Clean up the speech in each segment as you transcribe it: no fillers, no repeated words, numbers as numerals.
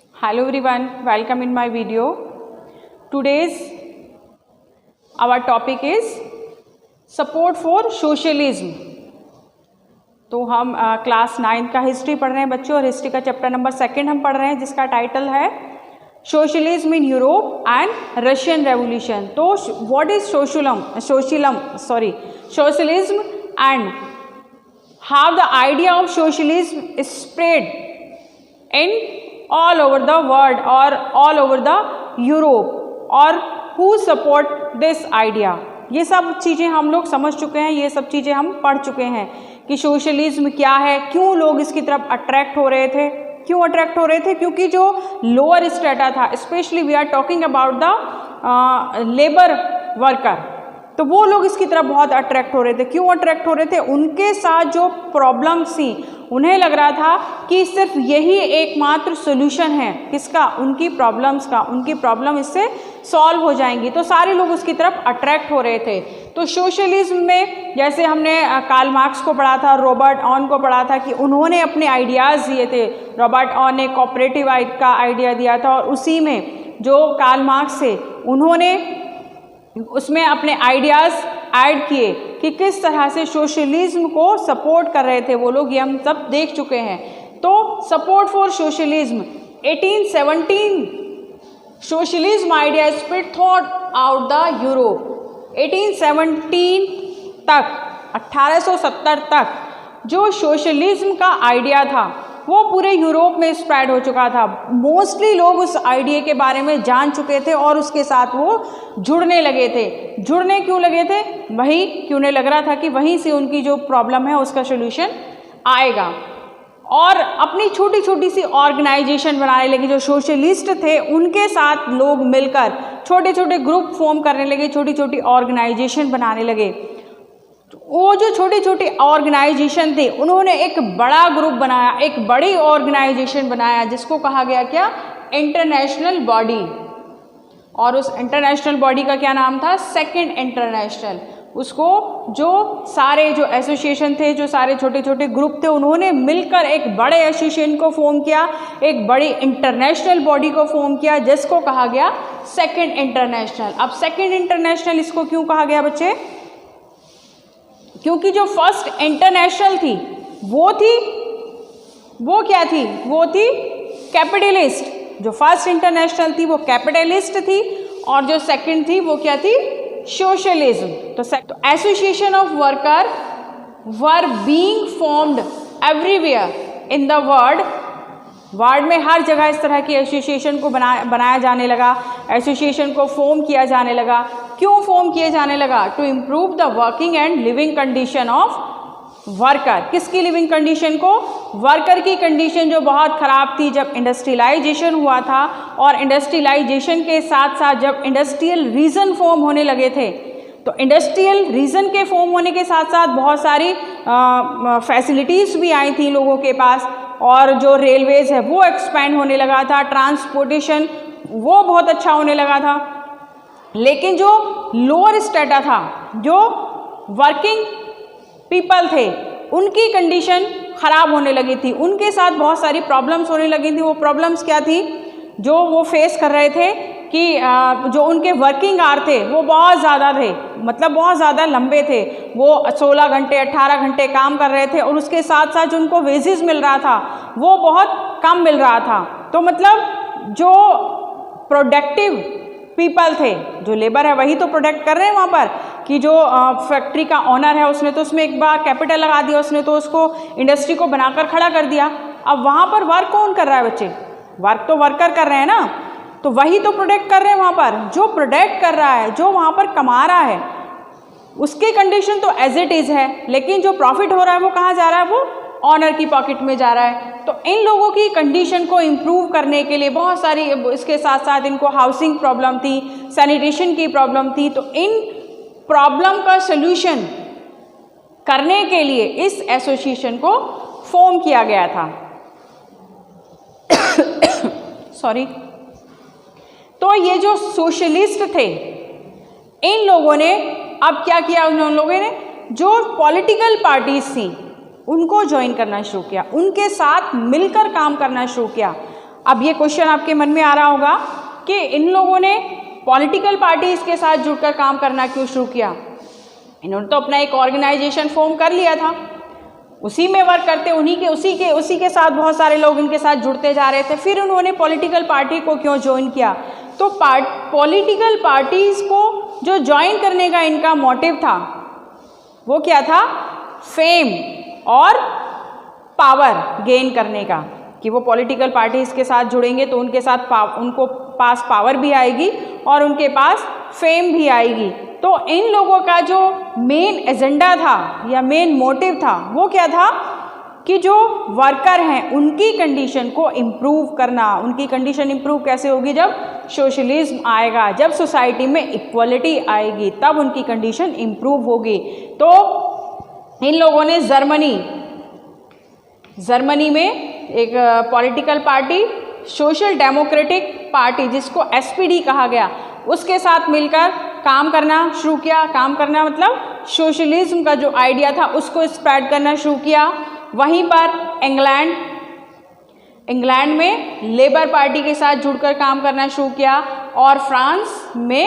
Hello everyone, welcome in my video. Today's our topic is support for socialism. तो हम class 9 का history पढ़ रहे हैं बच्चों, और हिस्ट्री का चैप्टर नंबर 2 हम पढ़ रहे हैं, जिसका टाइटल है socialism in Europe and Russian revolution. तो what is socialism and how the idea of socialism spread in all over the world or all over the Europe or who support this idea. ये सब चीज़ें हम लोग समझ चुके हैं, ये सब चीज़ें हम पढ़ चुके हैं कि सोशलिज्म क्या है, क्यों लोग इसकी तरफ अट्रैक्ट हो रहे थे. क्यों अट्रैक्ट हो रहे थे? क्योंकि जो लोअर स्ट्रेटा था, specially we are talking about the labour worker, तो वो लोग इसकी तरफ बहुत अट्रैक्ट हो रहे थे. क्यों अट्रैक्ट हो रहे थे? उनके साथ जो प्रॉब्लम्स थी, उन्हें लग रहा था कि सिर्फ यही एकमात्र सोल्यूशन है. किसका? उनकी प्रॉब्लम्स का. उनकी प्रॉब्लम इससे सॉल्व हो जाएंगी, तो सारे लोग उसकी तरफ अट्रैक्ट हो रहे थे. तो सोशलिज्म में जैसे हमने कार्ल मार्क्स को पढ़ा था, रॉबर्ट ऑन को पढ़ा था कि उन्होंने अपने आइडियाज़ दिए थे. रॉबर्ट ऑन ने कोऑपरेटिव का आइडिया दिया था, और उसी में जो कार्ल मार्क्स थे उन्होंने उसमें अपने आइडियाज़ ऐड किए कि किस तरह से सोशलिज्म को सपोर्ट कर रहे थे वो लोग. ये हम सब देख चुके हैं. तो support for socialism 1817 socialism idea spread throughout out the Europe. 1817 तक, 1870 तक जो सोशलिज्म का आइडिया था वो पूरे यूरोप में स्प्रेड हो चुका था. मोस्टली लोग उस आइडिया के बारे में जान चुके थे और उसके साथ वो जुड़ने लगे थे. जुड़ने क्यों लगे थे? वही कि उन्हें लग रहा था कि वहीं से उनकी जो प्रॉब्लम है उसका सोल्यूशन आएगा. और अपनी छोटी छोटी सी ऑर्गेनाइजेशन बनाने लगे. जो सोशलिस्ट थे उनके साथ लोग मिलकर छोटे छोटे ग्रुप फॉर्म करने लगे, छोटी छोटी ऑर्गेनाइजेशन बनाने लगे. वो जो छोटे छोटे ऑर्गेनाइजेशन थे, उन्होंने एक बड़ा ग्रुप बनाया, एक बड़ी ऑर्गेनाइजेशन बनाया, जिसको कहा गया क्या? International body. और उस इंटरनेशनल बॉडी का क्या नाम था? Second international. उसको जो सारे जो एसोसिएशन थे, जो सारे छोटे छोटे ग्रुप थे, उन्होंने मिलकर एक बड़े एसोसिएशन को फॉर्म किया, एक बड़ी इंटरनेशनल बॉडी को फॉर्म किया, जिसको कहा गया सेकंड इंटरनेशनल. अब सेकंड इंटरनेशनल इसको क्यों कहा गया बच्चे? क्योंकि जो फर्स्ट इंटरनेशनल थी वो क्या थी? वो थी कैपिटलिस्ट. जो फर्स्ट इंटरनेशनल थी वो कैपिटलिस्ट थी, और जो सेकंड थी वो क्या थी? सोशलिज्म. तो association of worker were being formed everywhere in the world में हर जगह इस तरह की एसोसिएशन को बनाया जाने लगा, एसोसिएशन को फॉर्म किया जाने लगा. क्यों फॉर्म किए जाने लगा? To improve the working and living condition of worker. किसकी लिविंग कंडीशन को? वर्कर की कंडीशन, जो बहुत ख़राब थी जब इंडस्ट्रियलाइजेशन हुआ था. और इंडस्ट्रियलाइजेशन के साथ साथ जब इंडस्ट्रियल रीजन फॉर्म होने लगे थे, तो इंडस्ट्रियल रीजन के फॉर्म होने के साथ साथ बहुत सारी फैसिलिटीज़ भी आई थी लोगों के पास. और जो रेलवेज़ है वो एक्सपैंड होने लगा था, ट्रांसपोर्टेशन वो बहुत अच्छा होने लगा था. लेकिन जो लोअर स्ट्रेटा था, जो वर्किंग पीपल थे, उनकी कंडीशन ख़राब होने लगी थी. उनके साथ बहुत सारी प्रॉब्लम्स होने लगी थी. वो प्रॉब्लम्स क्या थी जो वो फेस कर रहे थे? कि जो उनके वर्किंग आवर थे वो बहुत ज़्यादा थे, मतलब बहुत ज़्यादा लंबे थे. वो 16 घंटे 18 घंटे काम कर रहे थे, और उसके साथ साथ जो उनको वेजेस मिल रहा था वो बहुत कम मिल रहा था. तो मतलब जो प्रोडक्टिव पीपल थे, जो लेबर है वही तो प्रोडक्ट कर रहे हैं वहाँ पर, कि जो फैक्ट्री का ओनर है उसने तो उसमें एक बार कैपिटल लगा दिया, उसने तो उसको इंडस्ट्री को बनाकर खड़ा कर दिया. अब वहाँ पर वर्क कौन कर रहा है बच्चे? वर्क तो वर्कर कर रहे हैं ना, तो वही तो प्रोडक्ट कर रहे हैं वहाँ पर. जो प्रोडक्ट कर रहा है, जो वहाँ पर कमा रहा है, उसकी कंडीशन तो एज इट इज़ है, लेकिन जो प्रॉफिट हो रहा है वो कहाँ जा रहा है? वो ऑनर की पॉकेट में जा रहा है. तो इन लोगों की कंडीशन को इम्प्रूव करने के लिए बहुत सारी, इसके साथ साथ इनको हाउसिंग प्रॉब्लम थी, सैनिटेशन की प्रॉब्लम थी. तो इन प्रॉब्लम का सल्यूशन करने के लिए इस एसोसिएशन को फॉर्म किया गया था. सॉरी. तो ये जो सोशलिस्ट थे, इन लोगों ने अब क्या किया? उन लोगों ने जो पॉलिटिकल पार्टीज थी उनको ज्वाइन करना शुरू किया, उनके साथ मिलकर काम करना शुरू किया. अब ये क्वेश्चन आपके मन में आ रहा होगा कि इन लोगों ने पॉलिटिकल पार्टीज के साथ जुड़कर काम करना क्यों शुरू किया। इन्होंने तो अपना एक ऑर्गेनाइजेशन फॉर्म कर लिया था, उसी में वर्क करते, उसी के साथ बहुत सारे लोग इनके साथ जुड़ते जा रहे थे। फिर उन्होंने पॉलिटिकल पार्टी को क्यों ज्वाइन किया? तो पॉलिटिकल पार्टीज को जो ज्वाइन करने का इनका मोटिव था वो क्या था? फेम और पावर गेन करने का, कि वो पॉलिटिकल पार्टीज के साथ जुड़ेंगे तो उनको पास पावर भी आएगी और उनके पास फेम भी आएगी। तो इन लोगों का जो मेन एजेंडा था या मेन मोटिव था वो क्या था कि जो वर्कर हैं उनकी कंडीशन को इम्प्रूव करना। उनकी कंडीशन इम्प्रूव कैसे होगी? जब सोशलिज्म आएगा, जब सोसाइटी में इक्वलिटी आएगी, तब उनकी कंडीशन इम्प्रूव होगी। तो इन लोगों ने जर्मनी में एक political party, social democratic party जिसको SPD कहा गया, उसके साथ मिलकर काम करना शुरू किया। काम करना मतलब सोशलिज्म का जो आइडिया था उसको स्प्रेड करना शुरू किया। वहीं पर इंग्लैंड में लेबर पार्टी के साथ जुड़कर काम करना शुरू किया और फ्रांस में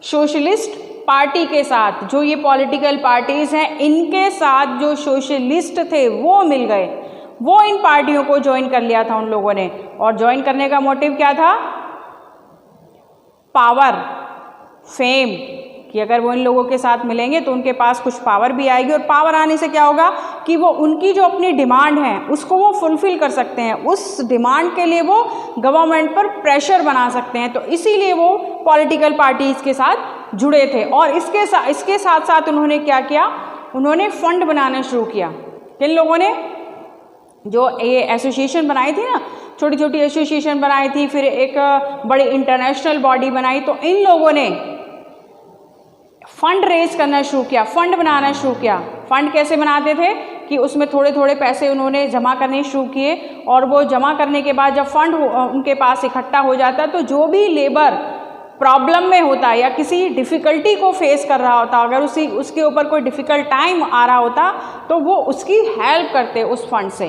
सोशलिस्ट पार्टी के साथ, जो ये पॉलिटिकल पार्टीज हैं इनके साथ जो सोशलिस्ट थे वो मिल गए, वो इन पार्टियों को ज्वाइन कर लिया था उन लोगों ने। और ज्वाइन करने का मोटिव क्या था? पावर, फेम, कि अगर वो इन लोगों के साथ मिलेंगे तो उनके पास कुछ पावर भी आएगी और पावर आने से क्या होगा कि वो उनकी जो अपनी डिमांड है उसको वो फुलफिल कर सकते हैं। उस डिमांड के लिए वो गवर्नमेंट पर प्रेशर बना सकते हैं। तो इसीलिए वो पॉलिटिकल पार्टीज के साथ जुड़े थे। और इसके साथ साथ उन्होंने क्या किया? उन्होंने फंड बनाना शुरू किया। किन लोगों ने? जो ये एसोसिएशन बनाई थी ना, छोटी छोटी एसोसिएशन बनाई थी, फिर एक बड़ी इंटरनेशनल बॉडी बनाई, तो इन लोगों ने फंड रेज करना शुरू किया, फंड बनाना शुरू किया। फंड कैसे बनाते थे कि उसमें थोड़े थोड़े पैसे उन्होंने जमा करने शुरू किए और वो जमा करने के बाद जब फंड उनके पास इकट्ठा हो जाता तो जो भी लेबर प्रॉब्लम में होता या किसी डिफ़िकल्टी को फेस कर रहा होता, अगर उसके ऊपर कोई डिफ़िकल्ट टाइम आ रहा होता तो वो उसकी हेल्प करते उस फंड से।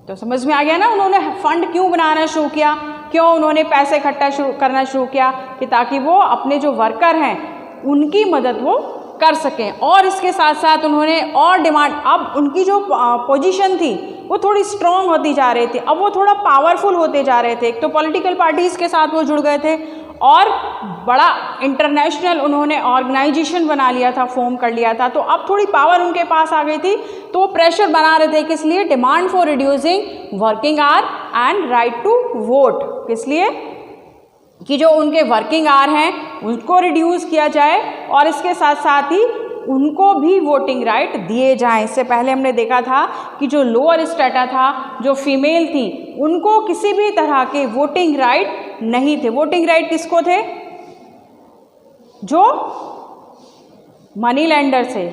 तो समझ में आ गया ना उन्होंने फंड क्यों बनाना शुरू किया, क्यों उन्होंने पैसे इकट्ठा करना शुरू किया, कि ताकि वो अपने जो वर्कर हैं उनकी मदद वो कर सकें। और इसके साथ साथ उन्होंने और डिमांड, अब उनकी जो पोजीशन थी वो थोड़ी स्ट्रॉन्ग होती जा रही थी, अब वो थोड़ा पावरफुल होते जा रहे थे। एक तो पॉलिटिकल पार्टीज़ के साथ वो जुड़ गए थे और बड़ा इंटरनेशनल उन्होंने ऑर्गेनाइजेशन बना लिया था, फॉर्म कर लिया था, तो अब थोड़ी पावर उनके पास आ गई थी। तो वो प्रेशर बना रहे थे, किस लिए? Demand for reducing working hour and right to vote. किस लिए? कि जो उनके वर्किंग आवर हैं उनको रिड्यूस किया जाए और इसके साथ साथ ही उनको भी वोटिंग राइट दिए जाएं। इससे पहले हमने देखा था कि जो लोअर स्टेटा था, जो फीमेल थी, उनको किसी भी तरह के वोटिंग राइट नहीं थे। वोटिंग राइट किसको थे? जो मनी लेंडर थे,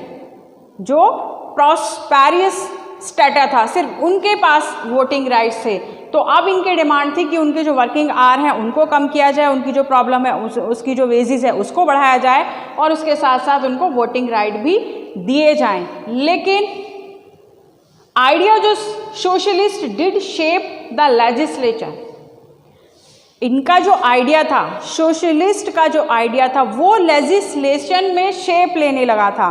जो प्रॉस्पेरियस स्टेटा था, सिर्फ उनके पास वोटिंग राइट्स थे। तो अब इनकी डिमांड थी कि उनके जो वर्किंग आवर हैं उनको कम किया जाए, उनकी जो प्रॉब्लम है उसकी जो वेजेस है उसको बढ़ाया जाए और उसके साथ साथ उनको वोटिंग राइट भी दिए जाएं। लेकिन आइडिया जो socialist did shape the legislature, इनका जो आइडिया था, सोशलिस्ट का जो आइडिया था, वो लेजिस्लेशन में शेप लेने लगा था।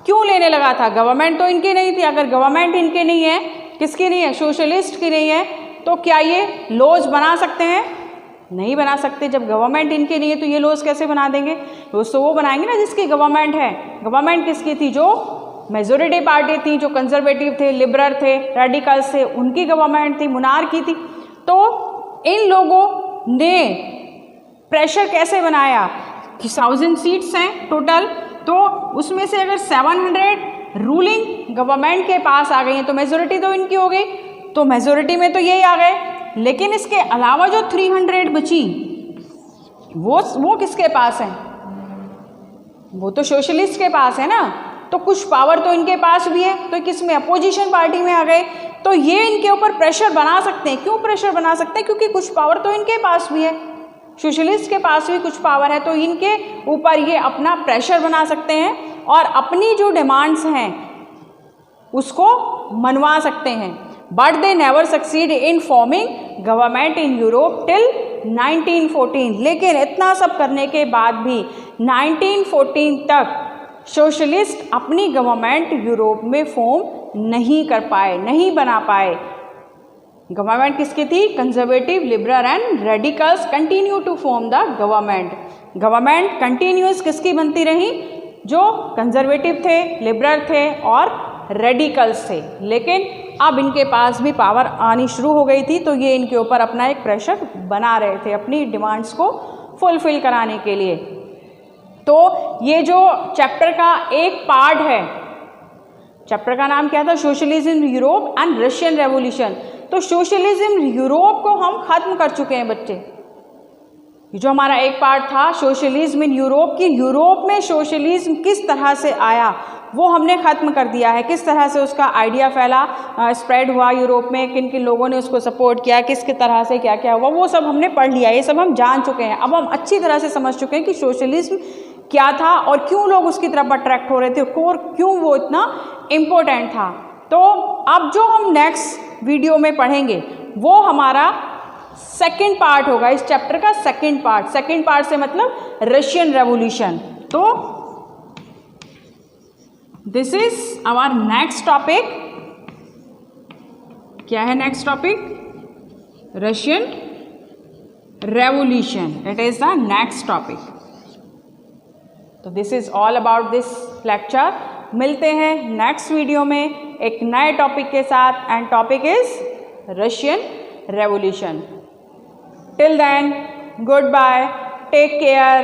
क्यों लेने लगा था? गवर्नमेंट तो इनकी नहीं थी। अगर गवर्नमेंट इनकी नहीं है, किसकी नहीं है? सोशलिस्ट की नहीं है, तो क्या ये लॉज बना सकते हैं? नहीं बना सकते। जब गवर्नमेंट इनकी नहीं है तो ये लॉज कैसे बना देंगे? लॉज तो वो बनाएंगे ना जिसकी गवर्नमेंट है। गवर्नमेंट किसकी थी? जो मेजोरिटी पार्टी थी, जो कंजर्वेटिव थे, लिबरल थे, रेडिकल्स थे, उनकी गवर्नमेंट थी, मुनार्की थी। तो इन लोगों ने प्रेशर कैसे बनाया कि 1000 सीट्स हैं टोटल, तो उसमें से अगर 700 रूलिंग गवर्नमेंट के पास आ गई हैं तो मेजोरिटी तो इनकी हो गई, तो मेजोरिटी में तो यही आ गए। लेकिन इसके अलावा जो 300 बची वो किसके पास है? वो तो सोशलिस्ट के पास है ना। तो कुछ पावर तो इनके पास भी है, तो किस में? अपोजिशन पार्टी में आ गए। तो ये इनके ऊपर प्रेशर बना सकते हैं। क्यों प्रेशर बना सकते हैं? क्योंकि कुछ पावर तो इनके पास भी है, सोशलिस्ट के पास भी कुछ पावर है, तो इनके ऊपर ये अपना प्रेशर बना सकते हैं और अपनी जो डिमांड्स हैं उसको मनवा सकते हैं। But they never succeed in forming government in Europe till 1914। लेकिन इतना सब करने के बाद भी 1914 तक सोशलिस्ट अपनी गवर्नमेंट यूरोप में फॉर्म नहीं कर पाए, नहीं बना पाए। गवर्नमेंट किसकी थी? Conservative, liberal and radicals continue to form the government. Government continues किसकी बनती रही? जो कंजर्वेटिव थे, लिबरल थे और रेडिकल्स थे। लेकिन अब इनके पास भी पावर आनी शुरू हो गई थी, तो ये इनके ऊपर अपना एक प्रेशर बना रहे थे अपनी डिमांड्स को फुलफिल कराने के लिए। तो ये जो चैप्टर का एक पार्ट है, चैप्टर का नाम क्या था? Socialism in Europe and Russian revolution. तो सोशलिज्म यूरोप को हम खत्म कर चुके हैं बच्चे। जो हमारा एक पार्ट था सोशलिज्म इन यूरोप की, यूरोप में सोशलिज्म किस तरह से आया वो हमने ख़त्म कर दिया है। किस तरह से उसका आइडिया फैला, स्प्रेड हुआ यूरोप में, किन किन लोगों ने उसको सपोर्ट किया, किस तरह से क्या क्या हुआ, वो सब हमने पढ़ लिया। ये सब हम जान चुके हैं। अब हम अच्छी तरह से समझ चुके हैं कि सोशलिज्म क्या था और क्यों लोग उसकी तरफ अट्रैक्ट हो रहे थे और क्यों वो इतना इम्पोर्टेंट था। तो अब जो हम नेक्स्ट वीडियो में पढ़ेंगे वो हमारा सेकेंड पार्ट होगा, इस चैप्टर का सेकेंड पार्ट। सेकेंड पार्ट से मतलब रशियन रेवोल्यूशन। तो this is our next topic. क्या है next topic? Russian revolution. It is the next topic. तो this is all about this lecture. मिलते हैं नेक्स्ट वीडियो में एक नए टॉपिक के साथ, and topic is Russian revolution. Till then, goodbye, take care.